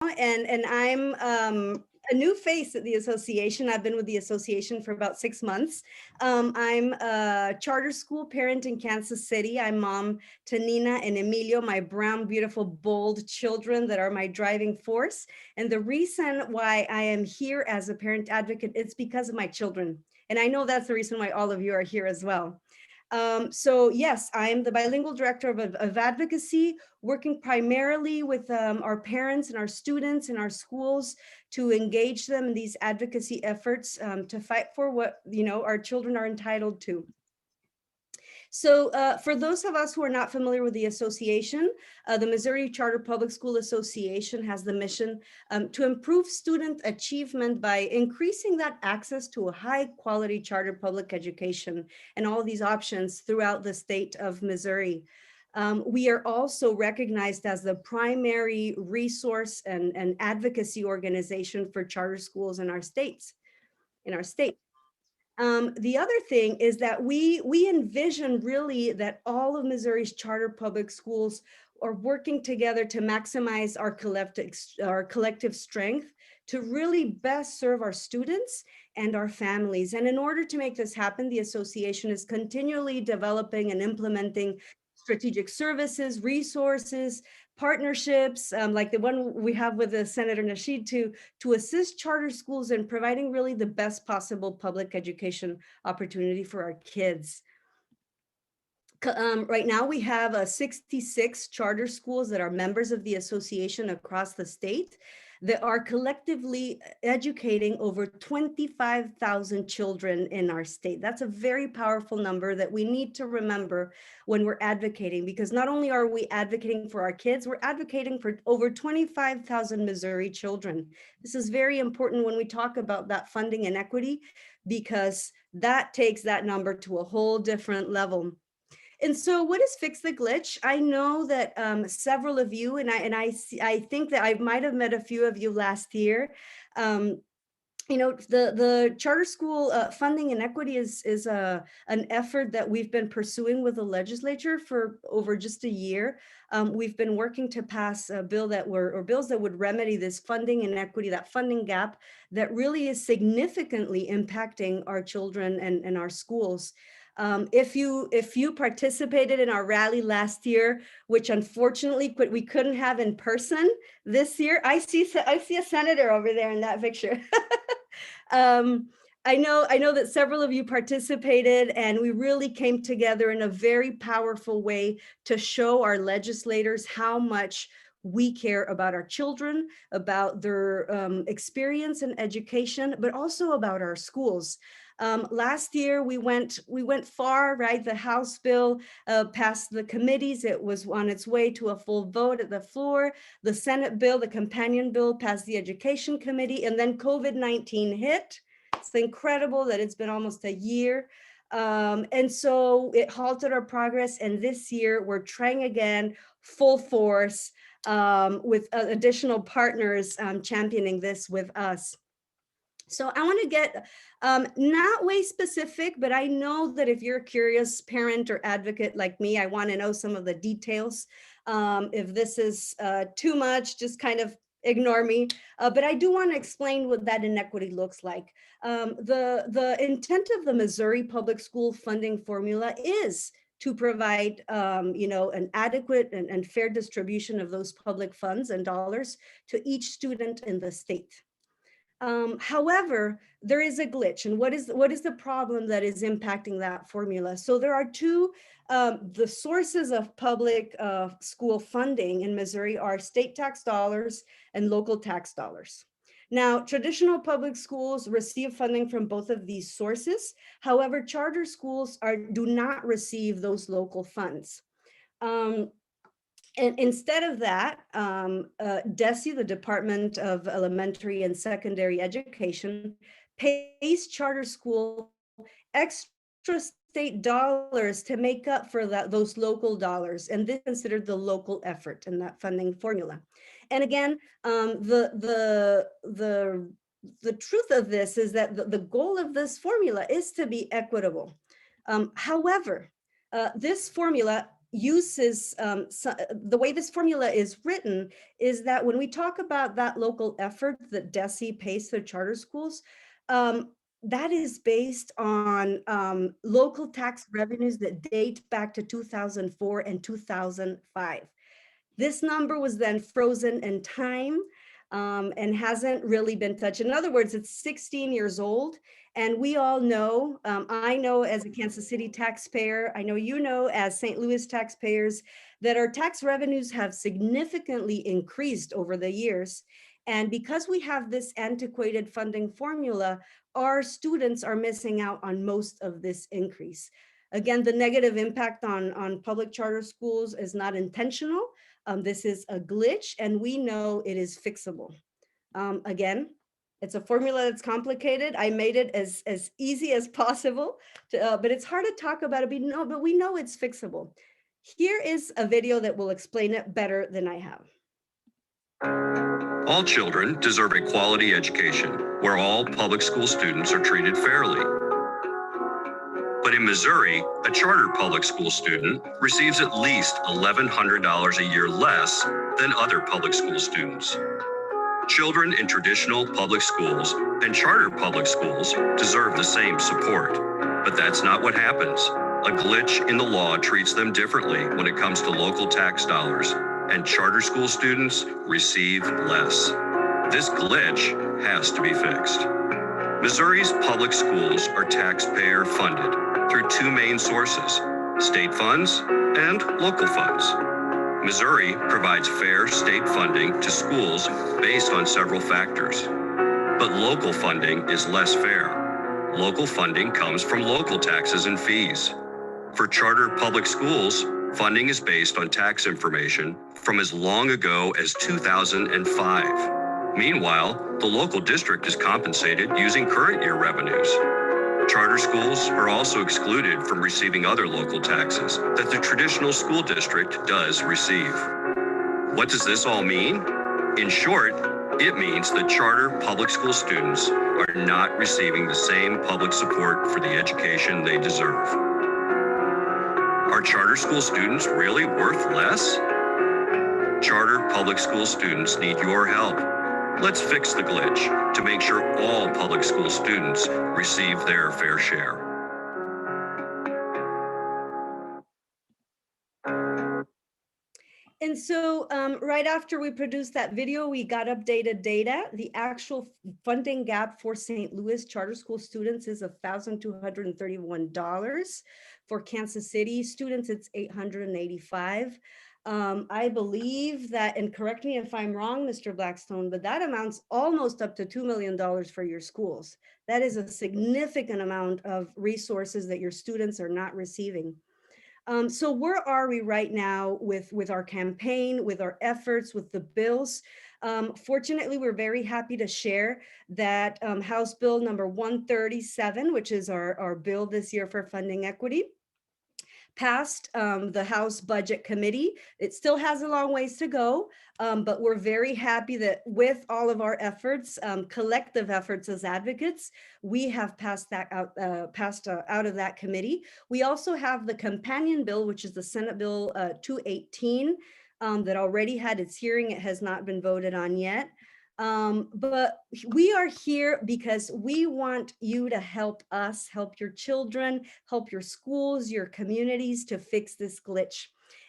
and I'm a new face at the association. I've been with the association for about 6 months. I'm a charter school parent in Kansas City. I'm mom to Nina and Emilio, my brown, beautiful, bold children that are my driving force. And the reason why I am here as a parent advocate, it's because of my children. And I know that's the reason why all of you are here as well. So yes, I am the bilingual director of advocacy, working primarily with our parents and our students in our schools to engage them in these advocacy efforts to fight for what our children are entitled to. So for those of us who are not familiar with the association, the Missouri Charter Public School Association has the mission to improve student achievement by increasing that access to a high quality charter public education and all these options throughout the state of Missouri. We are also recognized as the primary resource and advocacy organization for charter schools in our state. The other thing is that we envision really that all of Missouri's charter public schools are working together to maximize our collective strength to really best serve our students and our families. And in order to make this happen, the association is continually developing and implementing strategic services, resources, partnerships, like the one we have with the Senator Nasheed to assist charter schools in providing really the best possible public education opportunity for our kids. Right now we have 66 charter schools that are members of the association across the state that are collectively educating over 25,000 children in our state. That's a very powerful number that we need to remember when we're advocating, because not only are we advocating for our kids, we're advocating for over 25,000 Missouri children. This is very important when we talk about that funding inequity, because that takes that number to a whole different level. And so what is Fix the Glitch? I know that several of you, and I think that I might have met a few of you last year. The charter school funding inequity is an effort that we've been pursuing with the legislature for over just a year. We've been working to pass a bill bills that would remedy this funding inequity, that funding gap that really is significantly impacting our children and our schools. If you participated in our rally last year, which unfortunately we couldn't have in person this year, I see a senator over there in that picture. I know that several of you participated, and we really came together in a very powerful way to show our legislators how much we care about our children, about their experience and education, but also about our schools. Last year, we went far, right? The House bill passed the committees. It was on its way to a full vote at the floor. The Senate bill, the companion bill, passed the Education Committee, and then COVID-19 hit. It's incredible that it's been almost a year. And so it halted our progress. And this year, we're trying again, full force, with additional partners championing this with us. So I want to get not way specific, but I know that if you're a curious parent or advocate like me, I want to know some of the details. If this is too much, just kind of ignore me. But I do want to explain what that inequity looks like. The intent of the Missouri Public School funding formula is to provide an adequate and fair distribution of those public funds and dollars to each student in the state. However, there is a glitch, and what is the problem that is impacting that formula? So there are two, the sources of public school funding in Missouri are state tax dollars and local tax dollars. Now, traditional public schools receive funding from both of these sources. However, charter schools do not receive those local funds. And instead of that, DESE, the Department of Elementary and Secondary Education, pays charter school extra state dollars to make up for those local dollars. And this is considered the local effort in that funding formula. And again, the truth of this is that the goal of this formula is to be equitable. However, this formula uses, the way this formula is written is that when we talk about that local effort that DESE pays to charter schools, um, that is based on local tax revenues that date back to 2004 and 2005. This number was then frozen in time and hasn't really been touched. In other words, it's 16 years old. And we all know, I know as a Kansas City taxpayer, I know you know as St. Louis taxpayers, that our tax revenues have significantly increased over the years. And because we have this antiquated funding formula, our students are missing out on most of this increase. Again, the negative impact on public charter schools is not intentional. This is a glitch, and we know it is fixable. Again, it's a formula that's complicated. I made it as easy as possible, but it's hard to talk about it. But we know it's fixable. Here is a video that will explain it better than I have. All children deserve a quality education where all public school students are treated fairly. But in Missouri, a charter public school student receives at least $1,100 a year less than other public school students. Children in traditional public schools and charter public schools deserve the same support, but that's not what happens. A glitch in the law treats them differently when it comes to local tax dollars, and charter school students receive less. This glitch has to be fixed. Missouri's public schools are taxpayer funded through two main sources, state funds and local funds. Missouri provides fair state funding to schools based on several factors, but local funding is less fair. Local funding comes from local taxes and fees. For charter public schools, funding is based on tax information from as long ago as 2005. Meanwhile, the local district is compensated using current year revenues. Charter schools are also excluded from receiving other local taxes that the traditional school district does receive. What does this all mean? In short, it means that charter public school students are not receiving the same public support for the education they deserve. Are charter school students really worth less? Charter public school students need your help. Let's fix the glitch to make sure all public school students receive their fair share. And so right after we produced that video, we got updated data. The actual funding gap for St. Louis charter school students is $1,231. For Kansas City students, it's $885. I believe that, and correct me if I'm wrong, Mr. Blackstone, but that amounts almost up to $2 million for your schools. That is a significant amount of resources that your students are not receiving. So where are we right now with our campaign, with our efforts, with the bills? Fortunately, we're very happy to share that House Bill number 137, which is our bill this year for funding equity, passed the House Budget Committee. It still has a long ways to go, but we're very happy that with all of our efforts, collective efforts as advocates, we have passed that out, out of that committee. We also have the companion bill, which is the Senate Bill 218, that already had its hearing. It has not been voted on yet. But we are here because we want you to help us, help your children, help your schools, your communities to fix this glitch.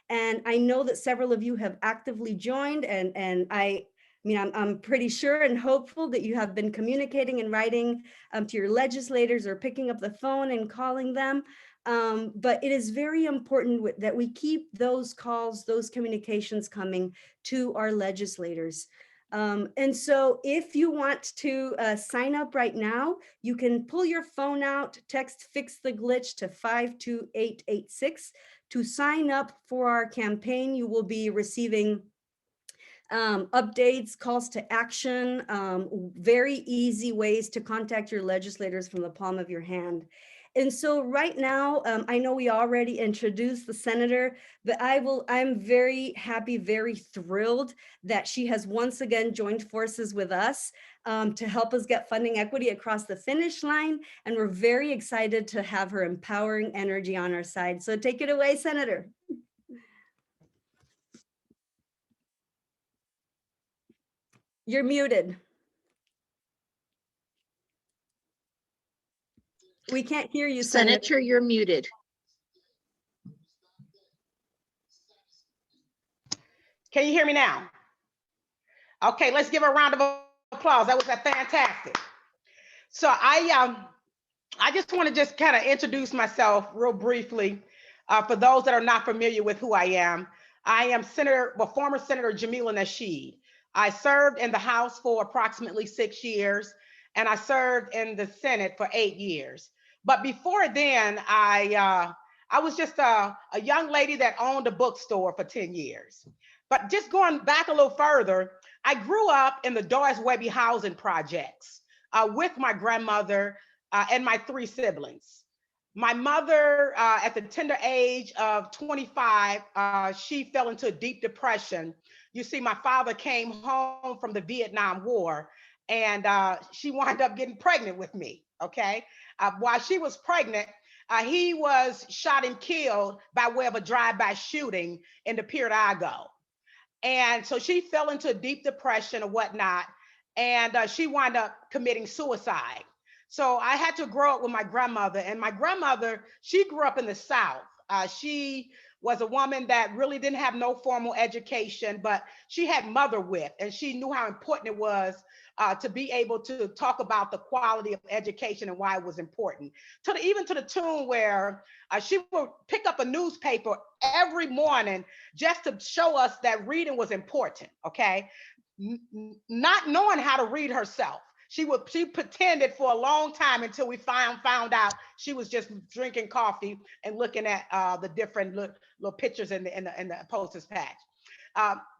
And I know that several of you have actively joined, and I'm pretty sure and hopeful that you have been communicating and writing to your legislators or picking up the phone and calling them. But it is very important that we keep those calls, those communications coming to our legislators. And so if you want to sign up right now, you can pull your phone out, text Fix the Glitch to 52886 to sign up for our campaign. You will be receiving updates, calls to action, very easy ways to contact your legislators from the palm of your hand. And so right now, I know we already introduced the senator, but I'm very happy, very thrilled that she has once again joined forces with us to help us get funding equity across the finish line. And we're very excited to have her empowering energy on our side. So take it away, Senator. You're muted. We can't hear you, Senator. Senator, you're muted. Can you hear me now? Okay, let's give her a round of applause. That was fantastic. So I just want to just kind of introduce myself real briefly for those that are not familiar with who I am. I am former Senator Jamila Nasheed. I served in the House for approximately 6 years, and I served in the Senate for 8 years. But before then, I was just a young lady that owned a bookstore for 10 years. But just going back a little further, I grew up in the Doris Webby housing projects with my grandmother and my 3 siblings. My mother, at the tender age of 25, she fell into a deep depression. You see, my father came home from the Vietnam War, and she wound up getting pregnant with me, okay? While she was pregnant, he was shot and killed by way of a drive-by shooting in the Pier Igo. And so she fell into a deep depression or whatnot, and she wound up committing suicide. So I had to grow up with my grandmother, and my grandmother, she grew up in the South. She was a woman that really didn't have no formal education, but she had mother wit, and she knew how important it was to be able to talk about the quality of education and why it was important. Even to the tune where she would pick up a newspaper every morning just to show us that reading was important, okay? Not knowing how to read herself. She pretended for a long time until we found out she was just drinking coffee and looking at the different little pictures in the posters patch.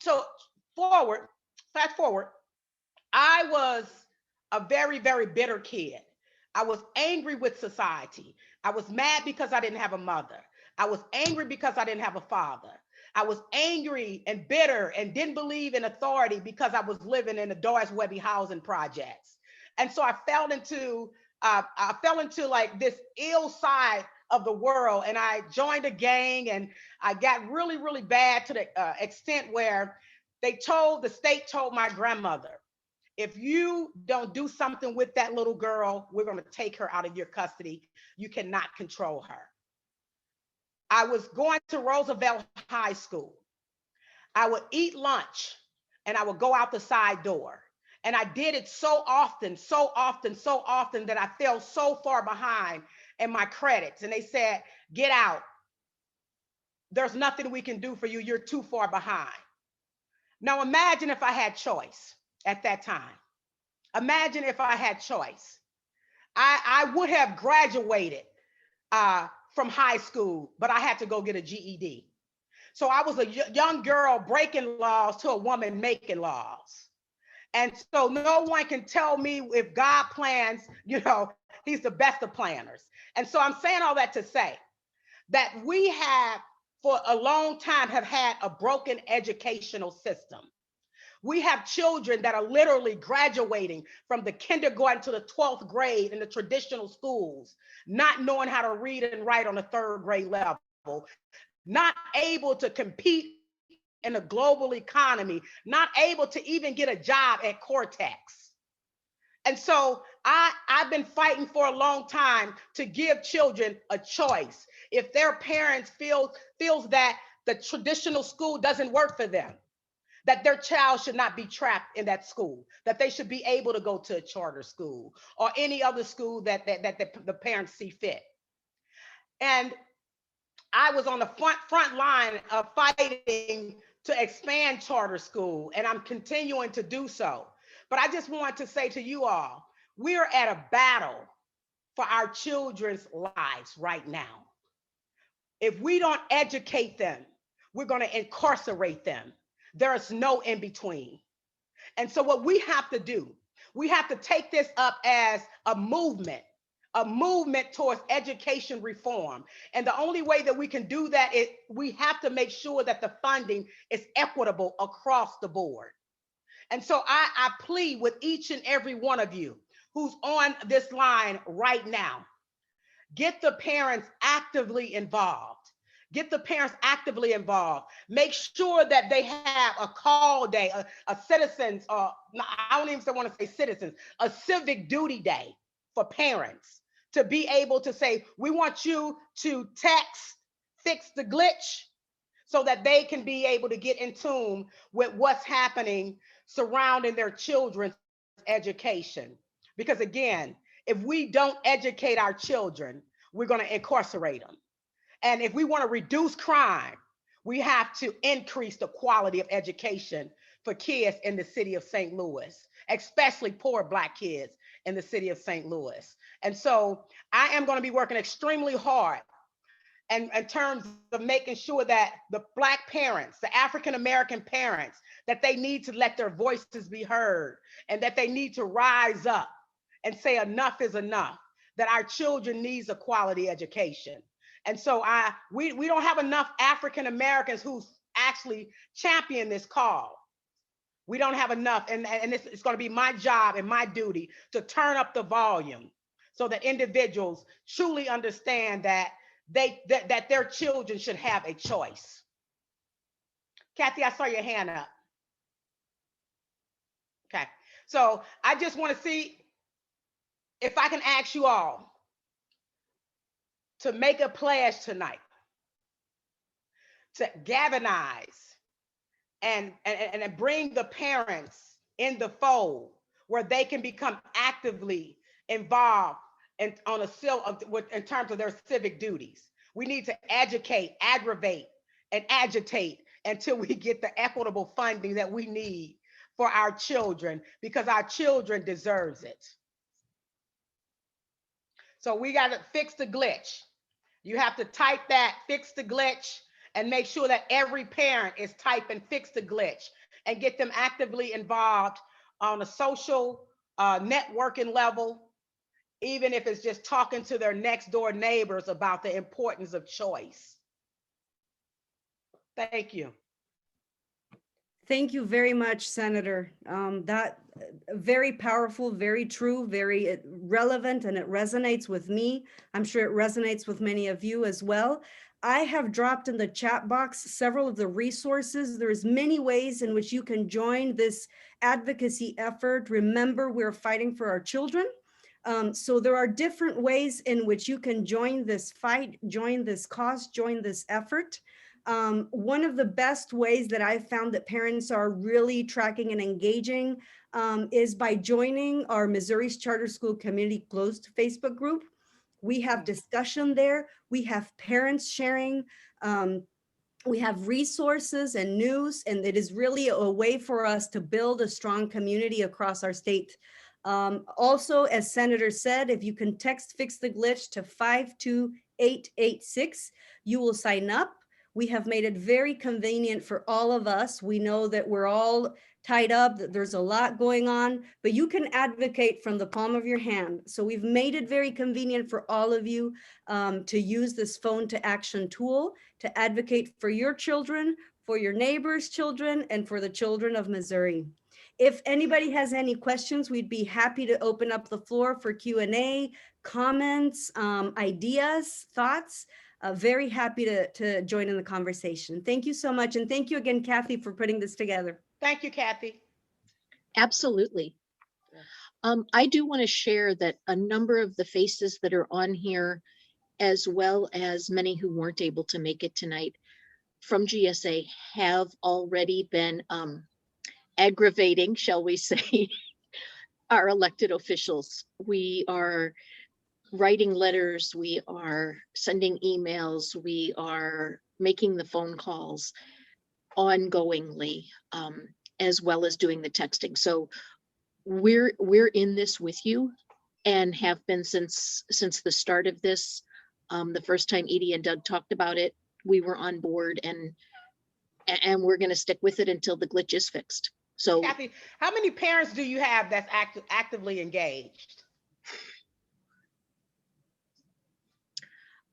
So fast forward, I was a very, very bitter kid. I was angry with society. I was mad because I didn't have a mother. I was angry because I didn't have a father. I was angry and bitter and didn't believe in authority because I was living in the Doris Webby housing projects. And so I fell into like this ill side of the world, and I joined a gang, and I got really, really bad to the extent where the state told my grandmother, if you don't do something with that little girl, we're going to take her out of your custody. You cannot control her. I was going to Roosevelt High School. I would eat lunch and I would go out the side door. And I did it so often that I fell so far behind in my credits. And they said, get out. There's nothing we can do for you. You're too far behind. Now imagine if I had choice at that time. Imagine if I had choice. I would have graduated from high school, but I had to go get a GED. So I was a young girl breaking laws to a woman making laws. And so no one can tell me if God plans, he's the best of planners. And so I'm saying all that to say that we have, for a long time, have had a broken educational system. We have children that are literally graduating from the kindergarten to the 12th grade in the traditional schools, not knowing how to read and write on the 3rd grade level, not able to compete in a global economy, not able to even get a job at Cortex. And so I've been fighting for a long time to give children a choice. If their parents feels that the traditional school doesn't work for them, that their child should not be trapped in that school, that they should be able to go to a charter school or any other school that the parents see fit. And I was on the front line of fighting to expand charter school, and I'm continuing to do so. But I just want to say to you all, we're at a battle for our children's lives right now. If we don't educate them, we're going to incarcerate them. There is no in between. And so what we have to do, we have to take this up as a movement towards education reform. And the only way that we can do that is we have to make sure that the funding is equitable across the board. And so I plead with each and every one of you who's on this line right now, get the parents actively involved. Get the parents actively involved. Make sure that they have a call day, a citizens, I don't even want to say citizens, a civic duty day for parents to be able to say, we want you to text, fix the glitch, so that they can be able to get in tune with what's happening surrounding their children's education. Because again, if we don't educate our children, we're going to incarcerate them. And if we want to reduce crime, we have to increase the quality of education for kids in the city of St. Louis, especially poor Black kids in the city of St. Louis. And so I am going to be working extremely hard and in terms of making sure that the Black parents, the African-American parents, that they need to let their voices be heard and that they need to rise up and say enough is enough, that our children needs a quality education. And so we don't have enough African-Americans who actually champion this cause. We don't have enough, and it's going to be my job and my duty to turn up the volume so that individuals truly understand that that their children should have a choice. Kathy, I saw your hand up. Okay, so I just want to see if I can ask you all to make a pledge tonight to galvanize and bring the parents in the fold where they can become actively involved in terms of their civic duties. We need to educate, aggravate, and agitate until we get the equitable funding that we need for our children, because our children deserves it. So we got to fix the glitch. You have to type that, fix the glitch, and make sure that every parent is typing fix the glitch and get them actively involved on a social networking level, even if it's just talking to their next door neighbors about the importance of choice. Thank you. Thank you very much, Senator. That very powerful, very true, very relevant, and it resonates with me. I'm sure it resonates with many of you as well. I have dropped in the chat box several of the resources. There's many ways in which you can join this advocacy effort. Remember, we're fighting for our children. So there are different ways in which you can join this fight, join this cause, join this effort. One of the best ways that I've found that parents are really tracking and engaging is by joining our Missouri's Charter School Community Closed Facebook group. We have discussion there. We have parents sharing. We have resources and news, and it is really a way for us to build a strong community across our state. Also, as Senator said, if you can text Fix the Glitch to 52886, you will sign up. We have made it very convenient for all of us. We know that we're all tied up, that there's a lot going on, but you can advocate from the palm of your hand. So we've made it very convenient for all of you to use this phone to action tool to advocate for your children, for your neighbors' children, and for the children of Missouri. If anybody has any questions, we'd be happy to open up the floor for Q&A, comments, ideas, thoughts. Very happy to join in the conversation. Thank you so much. And thank you again, Kathy, for putting this together. Thank you, Kathy. Absolutely. I do want to share that a number of the faces that are on here, as well as many who weren't able to make it tonight from GSA, have already been aggravating, shall we say, our elected officials. We are writing letters, we are sending emails, we are making the phone calls ongoingly, as well as doing the texting. So we're in this with you and have been since the start of this. The first time Edie and Doug talked about it, we were on board, and we're going to stick with it until the glitch is fixed. So Kathy, how many parents do you have that's actively engaged?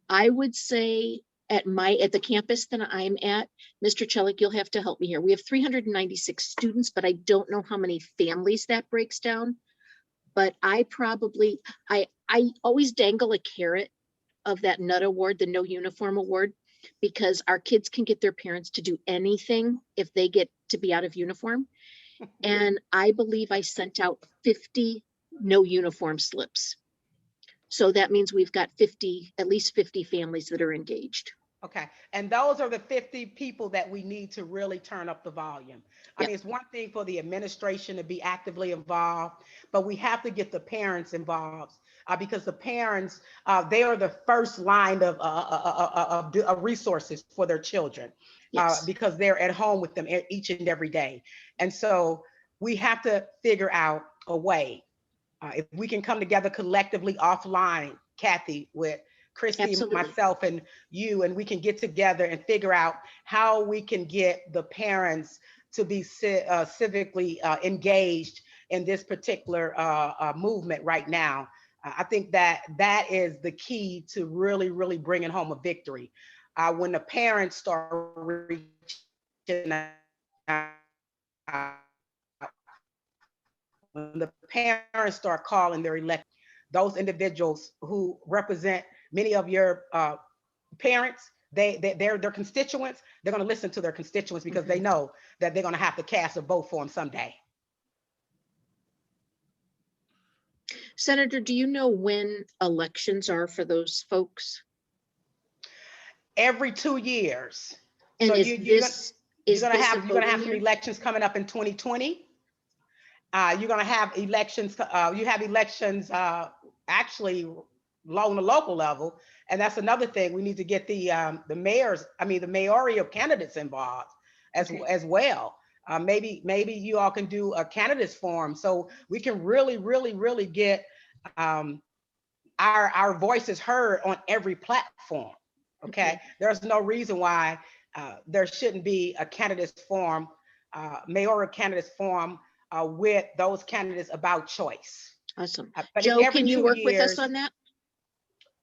I would say at the campus that I'm at, Mr. Chelik, you'll have to help me here. We have 396 students, but I don't know how many families that breaks down. But I always dangle a carrot of that NUT award, the No Uniform Award. because our kids can get their parents to do anything if they get to be out of uniform. And I believe I sent out 50 no uniform slips. So that means we've got at least 50 families that are engaged. Okay, and those are the 50 people that we need to really turn up the volume. I Yep. mean, it's one thing for the administration to be actively involved, but we have to get the parents involved because the parents, they are the first line of resources for their children Yes. because they're at home with them each and every day. And so we have to figure out a way. If we can come together collectively offline, Kathy, with Christy, Absolutely. myself, and you, and we can get together and figure out how we can get the parents to be civically engaged in this particular movement right now. I think that that is the key to really, really bringing home a victory. When the parents start reaching out, when the parents start calling their elected, those individuals who represent many of your parents, they're their constituents, they're going to listen to their constituents because they know that they're going to have to cast a vote for them someday. Senator, do you know when elections are for those folks? Every 2 years. And So is you're gonna this a have voting some year? elections coming up in 2020. You're gonna have elections. You have elections actually on the local level, and that's another thing. We need to get the mayors. I mean, the mayoral candidates involved as well. Maybe you all can do a candidates forum so we can really get our voices heard on every platform. Okay, there's no reason why there shouldn't be a candidates forum, mayoral candidates forum with those candidates about choice. Awesome. But Joe, every can you 2 work with us years, on that?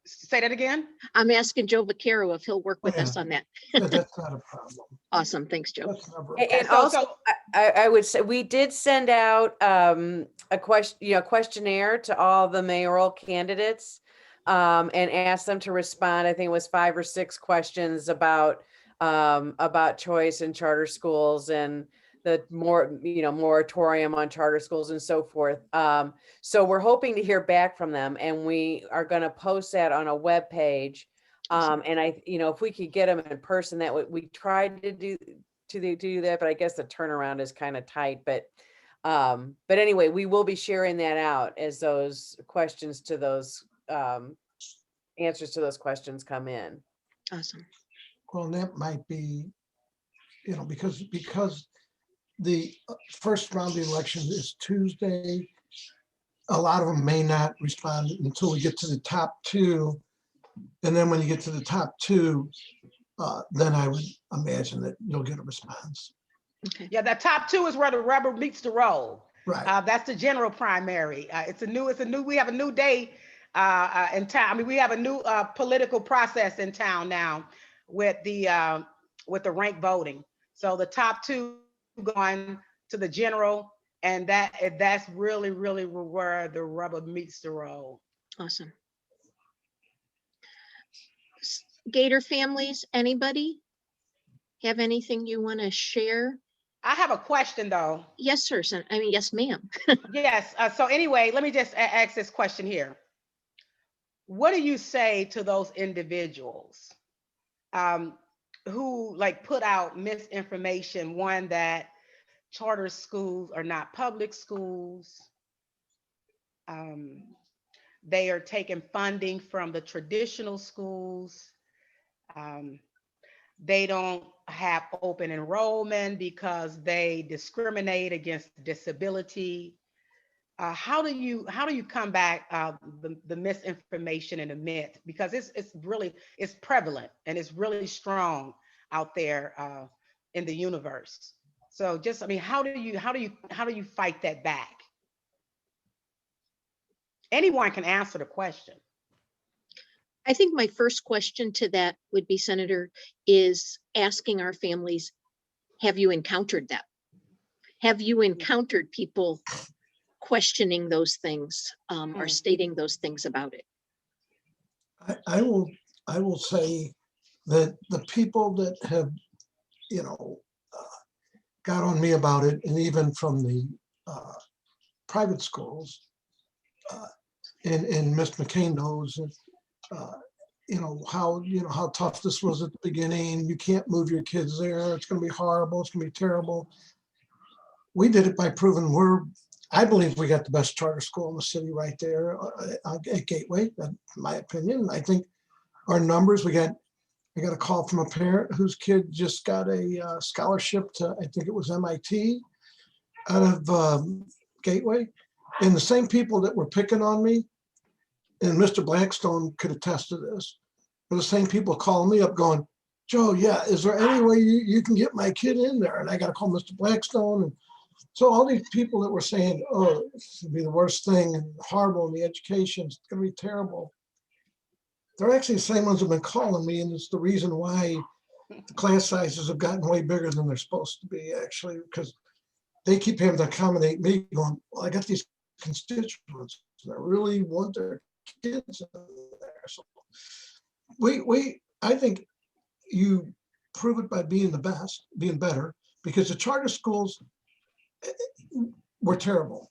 say that again. I'm asking Joe Vaccaro if he'll work with us on that. That's not a problem. Awesome. Thanks, Joe. That's never. And So- also, so- I would say we did send out a questionnaire to all the mayoral candidates and asked them to respond. I think it was 5 or 6 questions about choice in charter schools and the moratorium on charter schools and so forth. So we're hoping to hear back from them, and we are going to post that on a web page. And if we could get them in person, that we tried to do that, but I guess the turnaround is kind of tight. But anyway, we will be sharing that out as those questions to those answers to those questions come in. Awesome. Well, and that might be, because the first round of the election is Tuesday. A lot of them may not respond until we get to the top 2. And then when you get to the top 2, then I would imagine that you'll get a response. Okay. Yeah, the top 2 is where the rubber meets the road. Right. That's the general primary. We have a new day in town. I mean, we have a new political process in town now with the rank voting. So the top 2 going to the general, and that's really where the rubber meets the road. Awesome. Gator families, anybody have anything you want to share? I have a question though. Yes, sir. Yes, ma'am. Yes. So anyway, let me just ask this question here. What do you say to those individuals who put out misinformation? One, that charter schools are not public schools. They are taking funding from the traditional schools. They don't have open enrollment because they discriminate against disability. How do you combat the misinformation and the myth, because it's prevalent and it's really strong out there in the universe? So how do you fight that back? Anyone can answer the question. I think my first question to that would be, Senator, is asking our families, have you encountered that? Have you encountered people questioning those things or stating those things about it? I will say that the people that have, you know, got on me about it, and even from the private schools, and Mr. McCain knows, uh, how tough this was at the beginning. You can't move your kids there. It's going to be horrible. It's going to be terrible. We did it by proving I believe we got the best charter school in the city right there at Gateway. In my opinion, I think our numbers. I got a call from a parent whose kid just got a scholarship to, I think it was MIT, out of Gateway. And the same people that were picking on me, and Mr. Blackstone could attest to this, were the same people calling me up going, Joe, yeah, is there any way you can get my kid in there? And I got to call Mr. Blackstone. And so all these people that were saying, oh, this would be the worst thing and horrible in the education, it's going to be terrible. They're actually the same ones who've been calling me, and it's the reason why the class sizes have gotten way bigger than they're supposed to be, actually, because they keep having to accommodate me going, well, I got these constituents that really want their kids in there. So I think you prove it by being the best, being better, because the charter schools were terrible.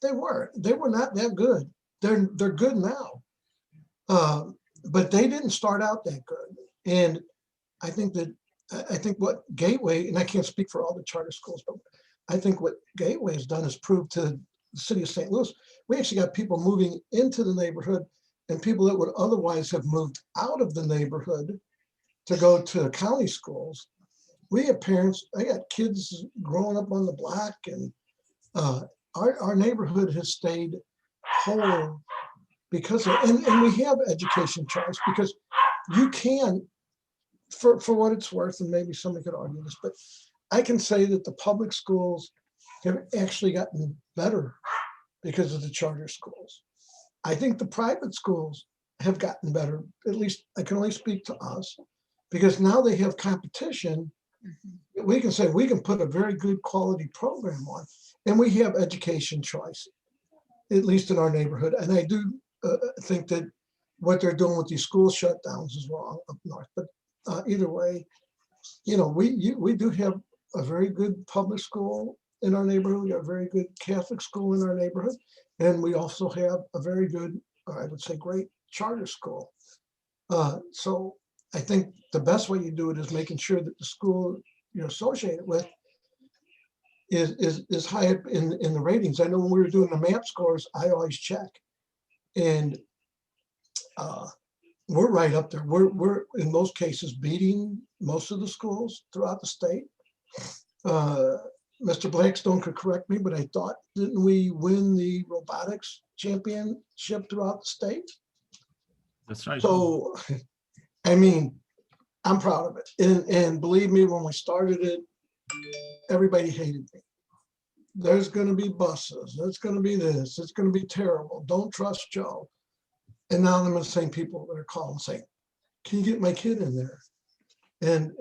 They were not that good. They're good now. But they didn't start out that good. And I think what Gateway, and I can't speak for all the charter schools, but I think what Gateway has done is prove to the city of St. Louis, we actually got people moving into the neighborhood and people that would otherwise have moved out of the neighborhood to go to county schools. We have parents, I got kids growing up on the block, and our neighborhood has stayed whole because and we have education choice, because you can, for what it's worth, and maybe somebody could argue this, but I can say that the public schools have actually gotten better because of the charter schools. I think the private schools have gotten better, at least I can only speak to us, because now they have competition. We can say we can put a very good quality program on, and we have education choice, at least in our neighborhood. And I do think that what they're doing with these school shutdowns is wrong up north. But either way, we do have a very good public school in our neighborhood. We got a very good Catholic school in our neighborhood. And we also have a very good, I would say, great charter school. So I think the best way you do it is making sure that the school you're associated with is high up in the ratings. I know when we were doing the MAP scores, I always check. And we're right up there. We're in most cases beating most of the schools throughout the state. Mr. Blackstone could correct me, but I thought, didn't we win the robotics championship throughout the state? That's right. So, I mean, I'm proud of it. And believe me, when we started it, everybody hated me. There's going to be buses. There's going to be this. It's going to be terrible. Don't trust Joe. And now I'm the same people that are calling saying, can you get my kid in there? And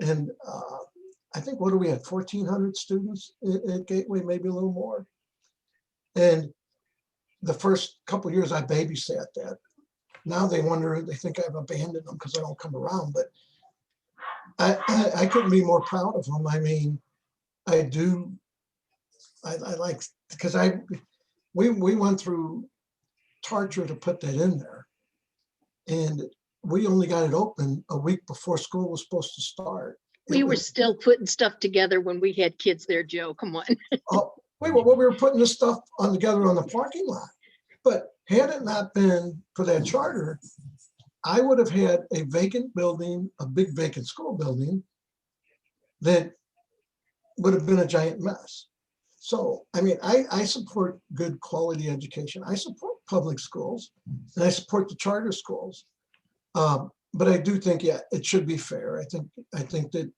I think, what do we have, 1,400 students at Gateway, maybe a little more. And the first couple of years I babysat that. Now they think I've abandoned them because I don't come around, but I couldn't be more proud of them. I mean, I like, because we went through torture to put that in there. And we only got it open a week before school was supposed to start. We were still putting stuff together when we had kids there, Joe. Come on. We were putting this stuff together on the parking lot. But had it not been for that charter, I would have had a vacant building, a big vacant school building that would have been a giant mess. So, I mean, I support good quality education. I support public schools, and I support the charter schools. But I do think, yeah, it should be fair. I think that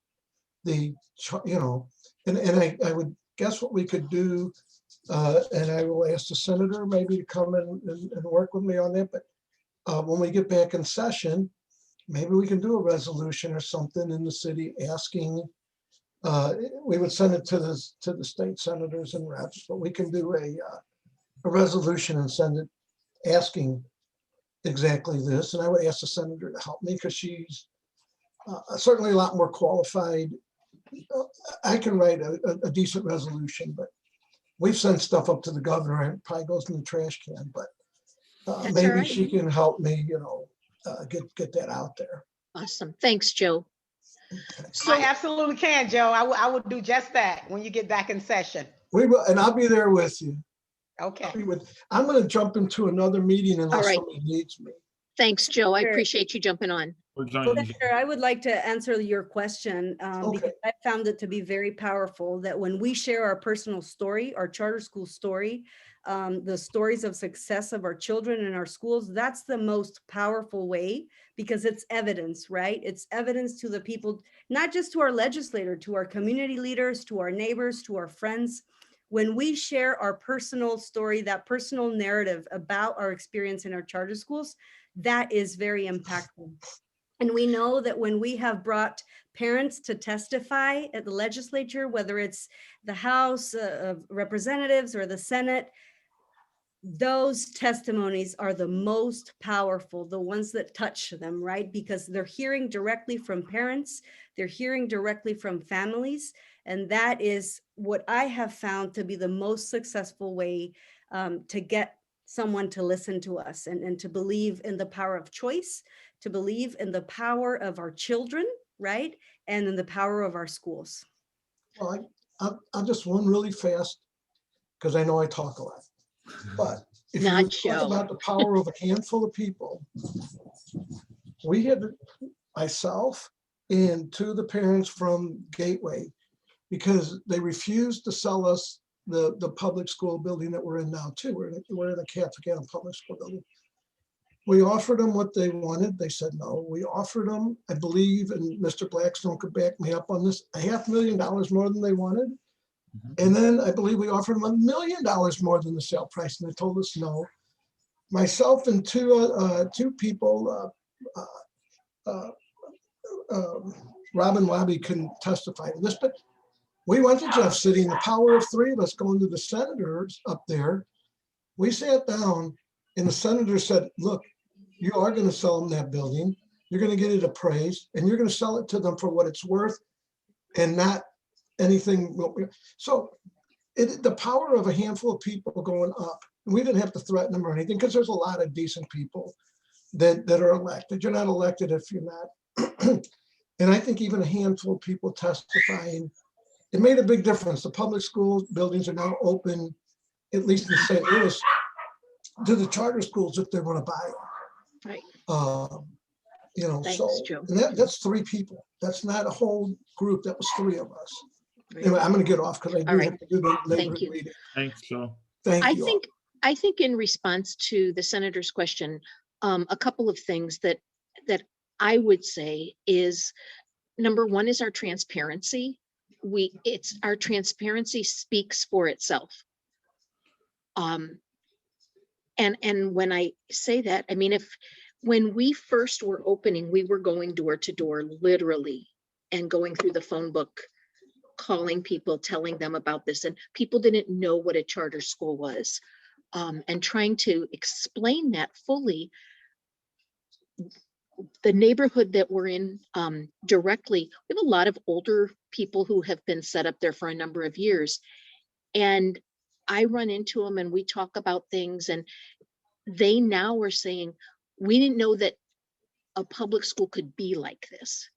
and I would guess what we could do, and I will ask the senator maybe to come in and work with me on that. But when we get back in session, maybe we can do a resolution or something in the city asking. We would send it to the state senators and reps, but we can do a resolution and send it asking exactly this. And I would ask the senator to help me, because she's certainly a lot more qualified. I can write a decent resolution, but we've sent stuff up to the governor and it probably goes in the trash can, but That's all maybe right. she can help me, get that out there. Awesome. Thanks, Joe. So I absolutely can, Joe. I will do just that when you get back in session. We will, and I'll be there with you. Okay. I'm going to jump into another meeting unless right. somebody needs me. thanks, Joe. I Sure. appreciate you jumping on. We're joining. Senator, I would like to answer your question Okay. because I found it to be very powerful that when we share our personal story, our charter school story, the stories of success of our children in our schools, that's the most powerful way because it's evidence, right? It's evidence to the people, not just to our legislator, to our community leaders, to our neighbors, to our friends. When we share our personal story, that personal narrative about our experience in our charter schools, that is very impactful. And we know that when we have brought parents to testify at the legislature, whether it's the House of Representatives or the Senate, those testimonies are the most powerful, the ones that touch them, right? Because they're hearing directly from parents, they're hearing directly from families. And that is what I have found to be the most successful way to get someone to listen to us and to believe in the power of choice, to believe in the power of our children, right? And in the power of our schools. Well, I'll just one really fast because I know I talk a lot. But if Not you Joe. talk about the power of a handful of people, we had myself and two of the parents from Gateway, because they refused to sell us the public school building that we're in now too. We're in a Catholic and a public school building. We offered them what they wanted. They said no. We offered them, I believe, and Mr. Blackstone could back me up on this, $500,000 more than they wanted. And then I believe we offered them $1 million more than the sale price, and they told us no. Myself and two people, Robin Wabi couldn't testify to this, but we went to Jeff City, and the power of three of us going to the senators up there. We sat down, and the senator said, "Look, you are going to sell them that building. You're going to get it appraised, and you're going to sell it to them for what it's worth, and not anything." So the power of a handful of people going up, we didn't have to threaten them or anything because there's a lot of decent people that are elected. You're not elected if you're not. And I think even a handful of people testifying, it made a big difference. The public school buildings are now open, at least in St. Louis, to the charter schools if they want to buy them. Right. Thanks, So Joe. that's three people. That's not a whole group. That was three of us. Right. Anyway, I'm going to get off because I do All right. have to do the Thank neighborhood you. meeting. Thanks, Joe. Thank I you. all. think in response to the senator's question, a couple of things that I would say is, number one is our transparency. Our transparency speaks for itself. And when I say that, I mean, when we first were opening, we were going door to door, literally, and going through the phone book, calling people, telling them about this, and people didn't know what a charter school was, and trying to explain that fully. The neighborhood that we're in directly, we have a lot of older people who have been set up there for a number of years, and I run into them and we talk about things, and they now are saying, we didn't know that a public school could be like this,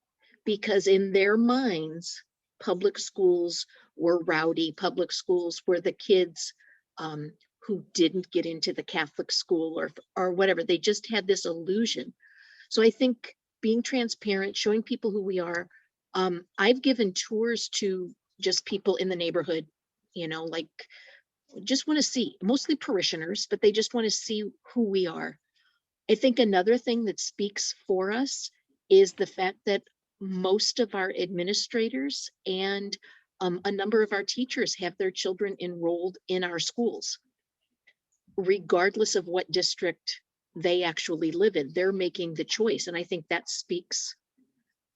because in their minds, public schools were rowdy. Public schools were the kids who didn't get into the Catholic school or whatever. They just had this illusion. So I think being transparent, showing people who we are. I've given tours to just people in the neighborhood, like just want to see, mostly parishioners, but they just want to see who we are. I think another thing that speaks for us is the fact that most of our administrators and a number of our teachers have their children enrolled in our schools, regardless of what district they actually live in. They're making the choice, and I think that speaks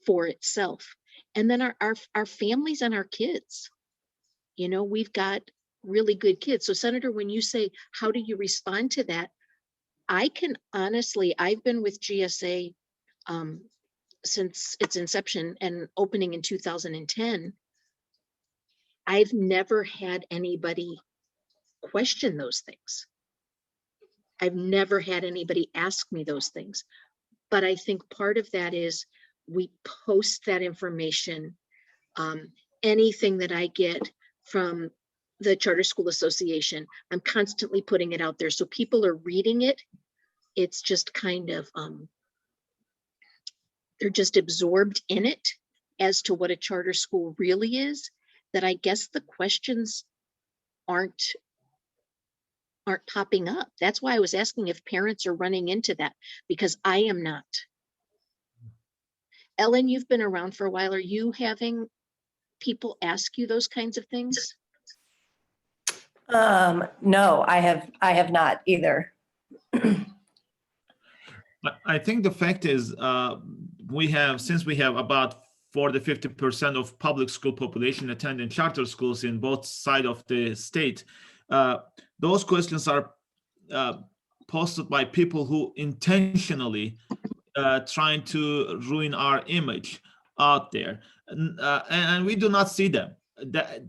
for itself. And then our families and our kids, we've got really good kids. So Senator, when you say, how do you respond to that? I can honestly, I've been with GSA since its inception and opening in 2010, I've never had anybody question those things. I've never had anybody ask me those things. But I think part of that is we post that information. Anything that I get from the Charter School Association, I'm constantly putting it out there. So people are reading it. It's just kind of, they're just absorbed in it as to what a charter school really is, that I guess the questions aren't popping up. That's why I was asking if parents are running into that, because I am not. Ellen, you've been around for a while. Are you having people ask you those kinds of things? No, I have not either. I think the fact is, since we have about 40–50% of public school population attending charter schools in both sides of the state, those questions are posted by people who intentionally trying to ruin our image out there, and we do not see them.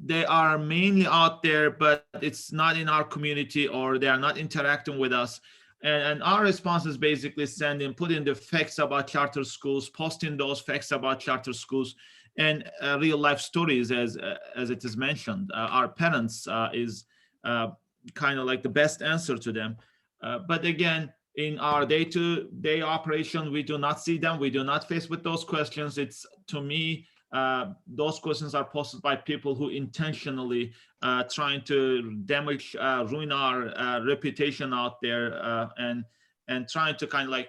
They are mainly out there, but it's not in our community, or they are not interacting with us. And our response is basically putting the facts about charter schools, posting those facts about charter schools, and real life stories, as it is mentioned. Our parents is kind of like the best answer to them. But again, in our day-to-day operation, we do not see them. We do not face with those questions. It's, to me, those questions are posted by people who intentionally trying to damage, ruin our reputation out there, and trying to kind of like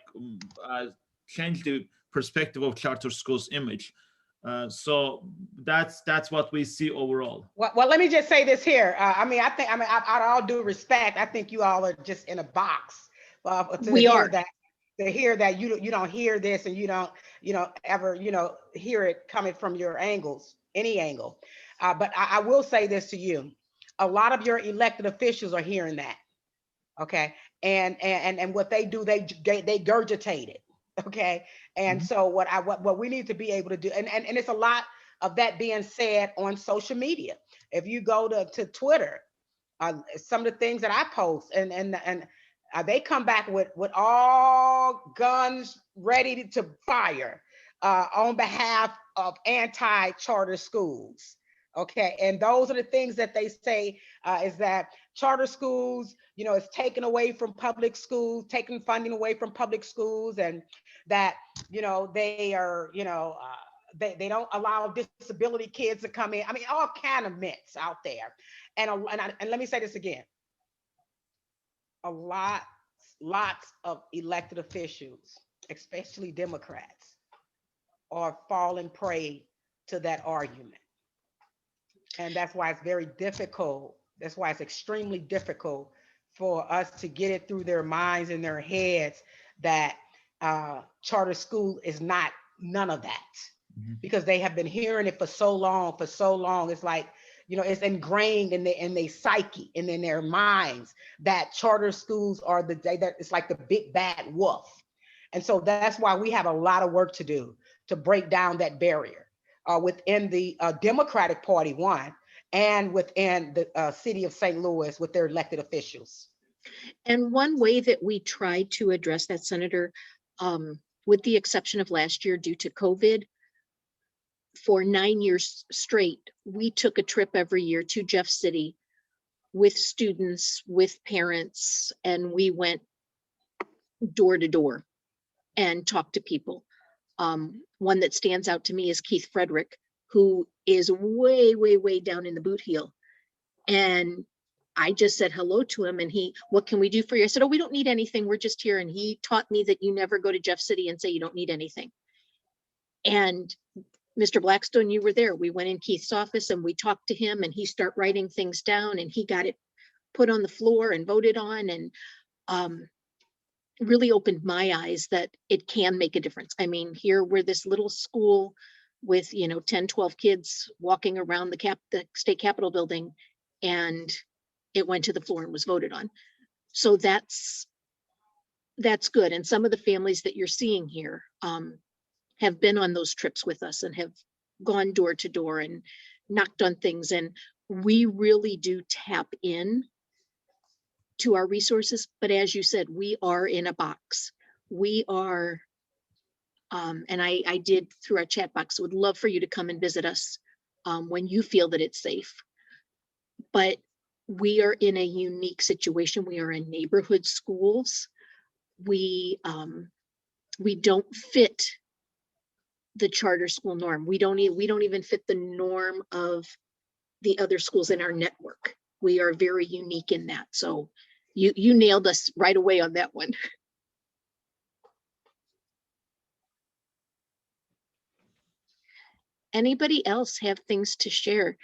change the perspective of charter schools' image. So that's what we see overall. Well, let me just say this here. Out of all due respect, I think you all are just in a box. We are. To hear that you don't hear this, and you don't ever hear it coming from your angles, any angle. But I will say this to you: a lot of your elected officials are hearing that, okay, and what they do, they gurgitate it, okay. And so what we need to be able to do, and it's a lot of that being said on social media. If you go to Twitter, some of the things that I post, and they come back with all guns ready to fire on behalf of anti-charter schools. Okay, and those are the things that they say, is that charter schools, is taken away from public schools, taking funding away from public schools, and that they are they don't allow disability kids to come in. I mean, all kind of myths out there. And let me say this again: lots of elected officials, especially Democrats, are falling prey to that argument. And that's why it's very difficult. That's why it's extremely difficult for us to get it through their minds and their heads that charter school is none of that. Because they have been hearing it for so long. It's like, it's ingrained in their psyche and in their minds that charter schools are that it's like the big bad wolf. And so that's why we have a lot of work to do to break down that barrier within the Democratic Party, one, and within the city of St. Louis with their elected officials. And one way that we try to address that, Senator, with the exception of last year due to COVID, for 9 years straight, we took a trip every year to Jeff City with students, with parents, and we went door to door and talked to people. One that stands out to me is Keith Frederick, who is way, way, way down in the boot heel. And I just said hello to him, and what can we do for you? I said, oh, we don't need anything. We're just here. And he taught me that you never go to Jeff City and say you don't need anything. And Mr. Blackstone, you were there. We went in Keith's office and we talked to him, and he started writing things down, and he got it put on the floor and voted on, and really opened my eyes that it can make a difference. I mean, here we're this little school with 10, 12 kids walking around the state capitol building, and it went to the floor and was voted on. So that's good. And some of the families that you're seeing here have been on those trips with us and have gone door to door and knocked on things. And we really do tap in to our resources. But as you said, we are in a box. We are, and I did through our chat box, would love for you to come and visit us when you feel that it's safe. But we are in a unique situation. We are in neighborhood schools. We don't fit the charter school norm. We don't even fit the norm of the other schools in our network. We are very unique in that. So you nailed us right away on that one. Anybody else have things to share?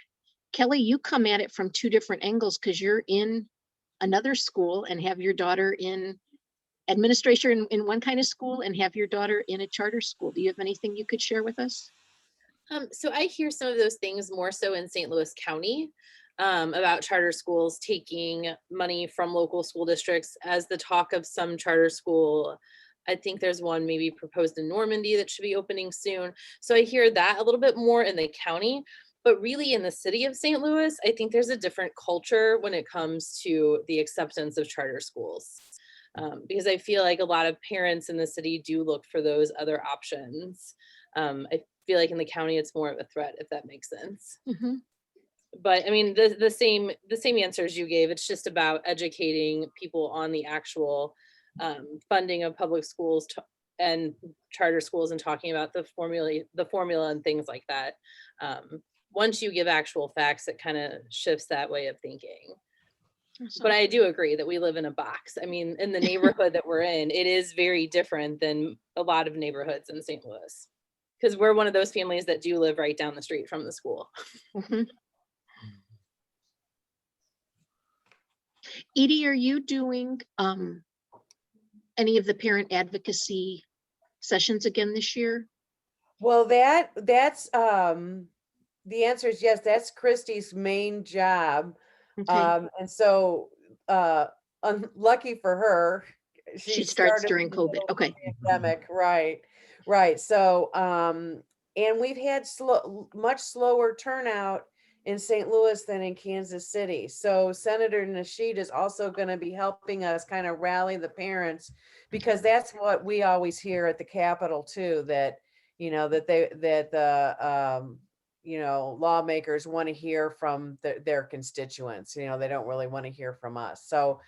Kelly, you come at it from two different angles because you're in another school and have your daughter in administration in one kind of school and have your daughter in a charter school. Do you have anything you could share with us? So I hear some of those things more so in St. Louis County about charter schools taking money from local school districts as the talk of some charter school. I think there's one maybe proposed in Normandy that should be opening soon. So I hear that a little bit more in the county, but really in the city of St. Louis, I think there's a different culture when it comes to the acceptance of charter schools. Because I feel like a lot of parents in the city do look for those other options. I feel like in the county, it's more of a threat, if that makes sense. Mm-hmm. But I mean, the same answers you gave, it's just about educating people on the actual funding of public schools and charter schools and talking about the formula and things like that. Once you give actual facts, it kind of shifts that way of thinking. Awesome. But I do agree that we live in a box. I mean, in the neighborhood that we're in, it is very different than a lot of neighborhoods in St. Louis. Because we're one of those families that do live right down the street from the school. Mm-hmm. Edie, are you doing any of the parent advocacy sessions again this year? Well, that's the answer is yes. That's Christy's main job. Okay. And so lucky for her, She starts started during in the middle COVID. of the Okay. pandemic, right. So and we've had much slower turnout in St. Louis than in Kansas City. So Senator Nasheed is also going to be helping us kind of rally the parents, because that's what we always hear at the Capitol too, that lawmakers want to hear from their constituents. They don't really want to hear from us. So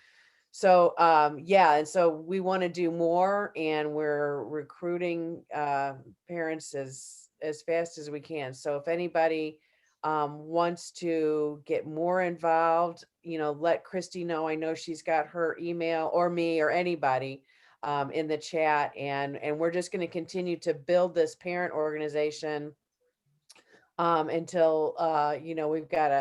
yeah, and so we want to do more, and we're recruiting parents as fast as we can. So if anybody wants to get more involved, let Christy know. I know she's got her email, or me, or anybody in the chat, and we're just going to continue to build this parent organization until we've got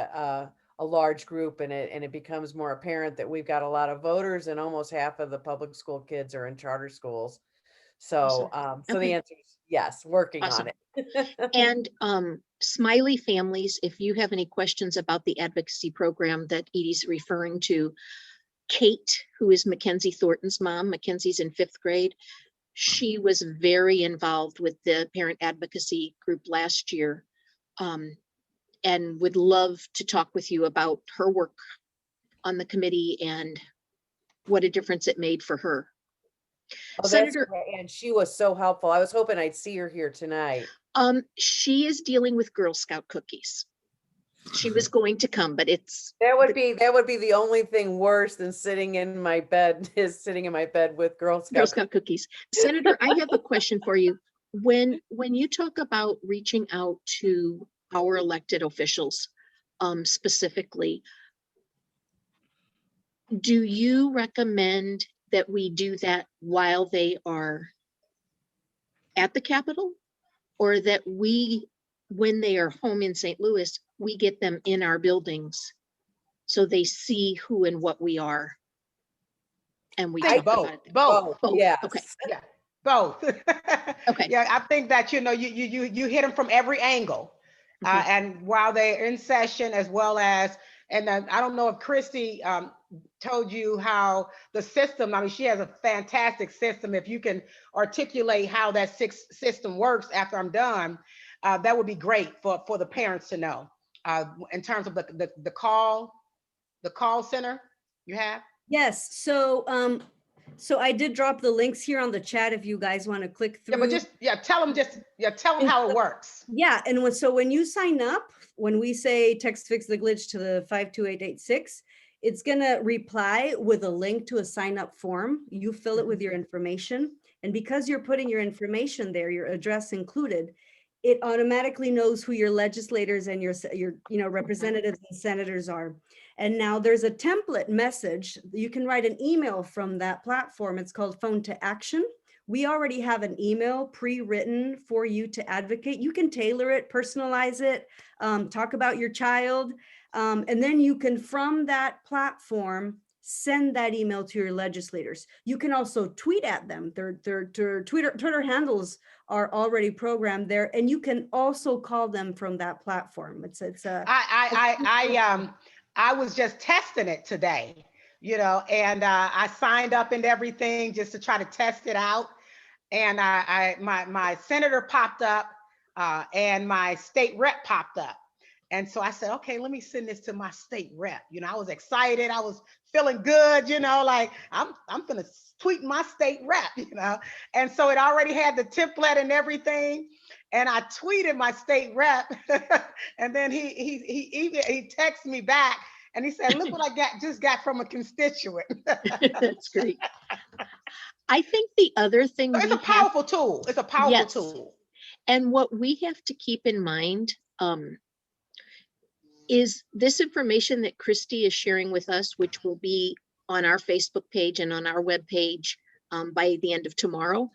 a large group, and it becomes more apparent that we've got a lot of voters, and almost half of the public school kids are in charter schools. So so Okay. the answer is yes, working Awesome. on it. And Smiley Families, if you have any questions about the advocacy program that Edie's referring to, Kate, who is Mackenzie Thornton's mom, Mackenzie's in 5th grade. She was very involved with the parent advocacy group last year, and would love to talk with you about her work on the committee and what a difference it made for her. Oh, Senator, and she was so helpful. I was hoping I'd see her here tonight. she is dealing with Girl Scout cookies. She was going to come, but that would be the only thing worse than sitting in my bed with Girl Scout cookies. Senator, I have a question for you. When you talk about reaching out to our elected officials, specifically, do you recommend that we do that while they are at the Capitol, or that when they are home in St. Louis, we get them in our buildings so they see who and what we are? And we talk both. about it. Both. Yes. Okay. Yeah, both. Okay. Yeah, I think that you hit them from every angle, and while they're in session, as well as, and I don't know if Christy told you how the system, I mean, she has a fantastic system. If you can articulate how that system works after I'm done, that would be great for the parents to know. In terms of the call center you have. Yes, so I did drop the links here on the chat if you guys want to click Yeah, through. but tell them how it works. Yeah, and when you sign up, when we say text fix the glitch to the 52886, it's gonna reply with a link to a sign up form. You fill it with your information, and because you're putting your information there, your address included, it automatically knows who your legislators and your representatives and senators are. And now there's a template message. You can write an email from that platform. It's called Phone to Action. We already have an email pre-written for you to advocate. You can tailor it, personalize it, talk about your child. And then you can, from that platform, send that email to your legislators. You can also tweet at them. Their Twitter handles are already programmed there, and you can also call them from that platform. I was just testing it today, and I signed up and everything just to try to test it out. And my senator popped up, and my state rep popped up. And so I said, okay, let me send this to my state rep. I was excited. I was feeling good, like I'm gonna tweet my state rep, And so it already had the template and everything. And I tweeted my state rep, and then he texted me back, and he said, "Look what I just got from a constituent." That's great. I think the other thing It's a powerful tool. It's a powerful tool. And what we have to keep in mind is this information that Christy is sharing with us, which will be on our Facebook page and on our webpage by the end of tomorrow,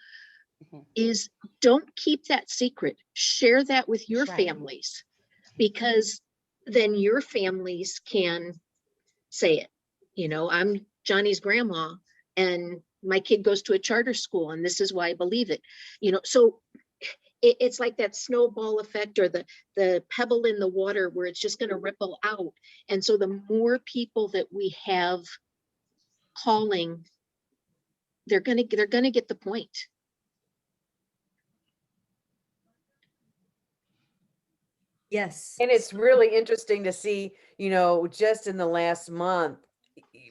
is don't keep that secret. Share that with your families, because then your families can say it. I'm Johnny's grandma, and my kid goes to a charter school, and this is why I believe it. So it's like that snowball effect, or the pebble in the water, where it's just going to ripple out. And so the more people that we have calling, they're going to get the point. Yes. And it's really interesting to see, just in the last month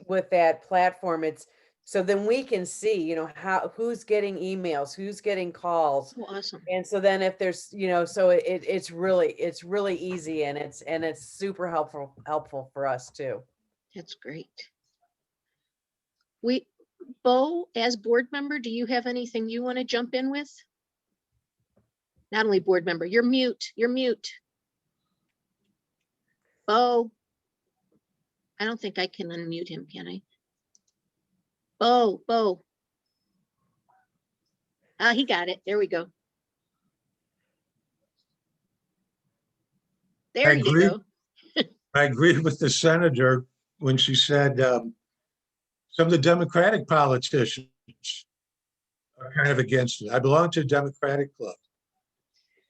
with that platform, so then we can see, who's getting emails, who's getting calls. Oh, awesome. And so then if there's, so it's really easy, and it's super helpful for us too. That's great. Bo, as board member, do you have anything you want to jump in with? Not only board member, you're mute. Bo, I don't think I can unmute him, can I? Bo. He got it. There we go. There you go. I agreed with the senator when she said some of the Democratic politicians are kind of against it. I belong to a Democratic club,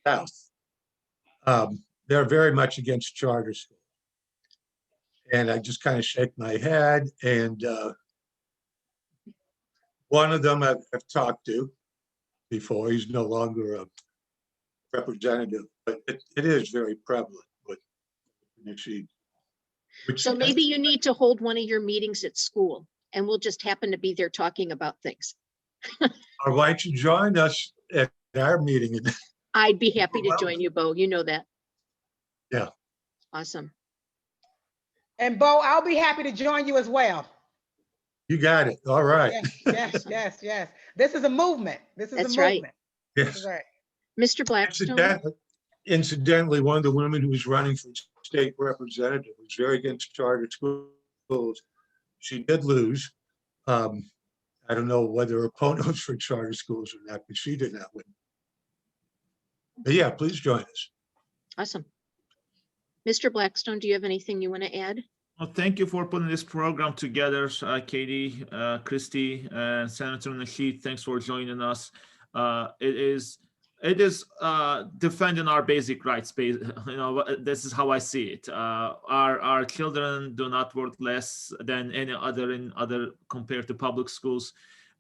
South. They're very much against charter schools. And I just kind of shake my head. And one of them I've talked to before. He's no longer a representative, but it is very prevalent. So maybe you need to hold one of your meetings at school, and we'll just happen to be there talking about things. Or why don't you join us at our meeting? I'd be happy to join you, Bo. You know that. Yeah. Awesome. And Bo, I'll be happy to join you as well. You got it. All right. Yes. This is a movement. That's right. Yes. Right. Mr. Blackstone. Incidentally, one of the women who was running for state representative was very against charter schools. She did lose. I don't know whether her opponent was for charter schools or not, but she did not win. But yeah, please join us. Awesome. Mr. Blackstone, do you have anything you want to add? Well, thank you for putting this program together, Katie, Christy, and Senator Nasheed. Thanks for joining us. It is It is defending our basic rights. This is how I see it. Our children do not worth less than any other in other compared to public schools.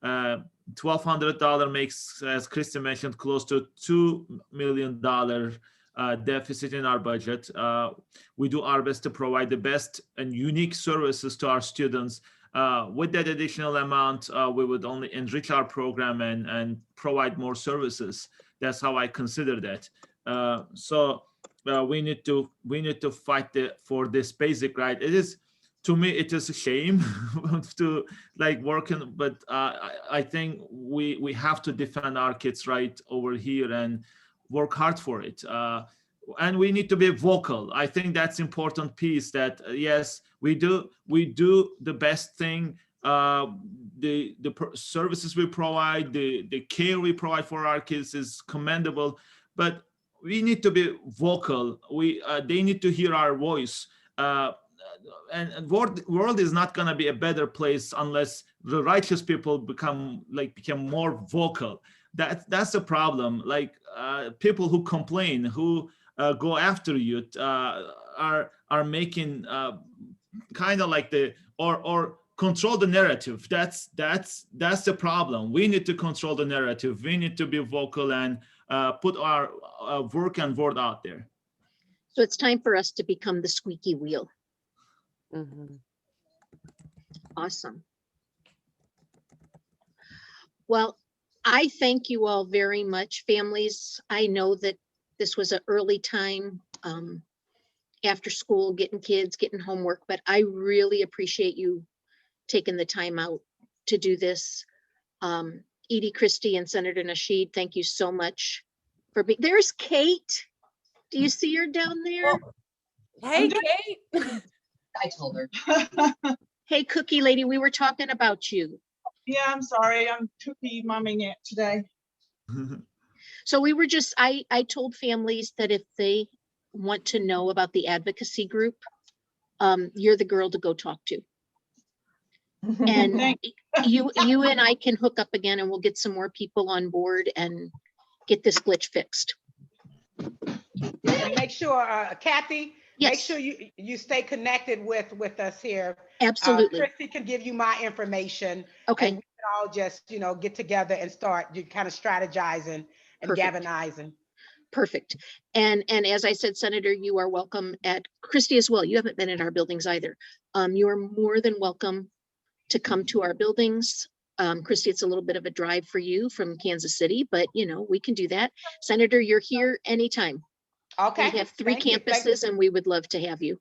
$1,200 makes, as Christy mentioned, close to $2 million deficit in our budget. We do our best to provide the best and unique services to our students. With that additional amount, we would only enrich our program and provide more services. That's how I consider that. So we need to fight for this basic right. It is, to me, it is a shame to like working, but I think we have to defend our kids' right over here and work hard for it. And we need to be vocal. I think that's important piece. That yes, we do the best thing. The services we provide, the care we provide for our kids is commendable, but we need to be vocal. They need to hear our voice. And world is not going to be a better place unless the righteous people become more vocal. That's the problem. Like people who complain, who go after you, are making kind of like or control the narrative. That's the problem. We need to control the narrative. We need to be vocal and put our work and word out there. So it's time for us to become the squeaky wheel. Mhm. Awesome. Well, I thank you all very much, families. I know that this was an early time after school, getting kids, getting homework, but I really appreciate you taking the time out to do this. Edie, Christie, and Senator Nasheed, thank you so much for being. There's Kate. Do you see her down there? Hey, Kate. I told her. Hey, Cookie Lady, we were talking about you. Yeah, I'm sorry. I'm cookie momming it today. So we were just, I told families that if they want to know about the advocacy group, you're the girl to go talk to. And you and I can hook up again and we'll get some more people on board and get this glitch fixed. And make sure, Kathy, make Yes, sure you stay connected with us here. absolutely. Christy can give you my information. Okay, And we can all just, get together and start kind of strategizing and Perfect. galvanizing. perfect. And as I said, Senator, you are welcome at Christie as well. You haven't been in our buildings either. You are more than welcome to come to our buildings. Christie, it's a little bit of a drive for you from Kansas City, but we can do that. Senator, you're here anytime. Okay. We have 3 Thank you. campuses and we would love to have you.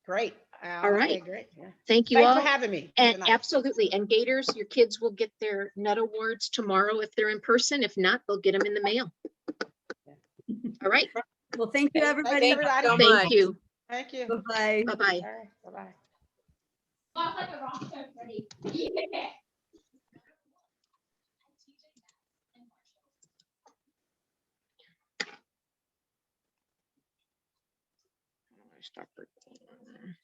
Great. All right. Okay, great. Yeah. Thank you Thanks all. for having me. And tonight. absolutely. And Gators, your kids will get their Nut Awards tomorrow if they're in person. If not, they'll get them in the mail. All right. Well, thank you, Thanks, everybody. everybody. so Thank much. you. Thank you. Bye-bye. Bye-bye. All right. Bye-bye. Stop recording.